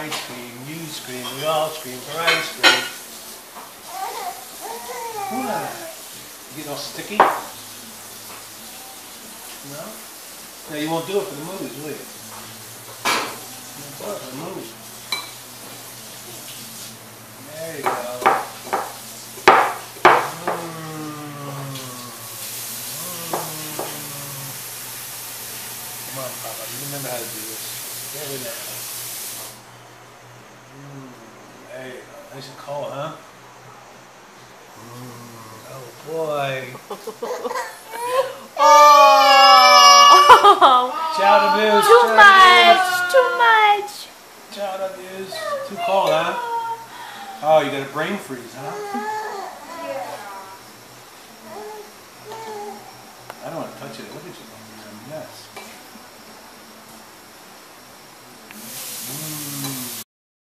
ice cream. You scream. We all scream for ice cream. What? You get all sticky? No? No, you won't do it for the movies, will you? You won't do it for the movies. There you go. Come on, Papa. You remember how to do this. Get with that. There you go. Nice and cold, huh? Oh boy. Oh! Child abuse. Too much. Too much. Child abuse. Too cold, huh? Oh, you got a brain freeze, huh? I don't want to touch it. Look at you.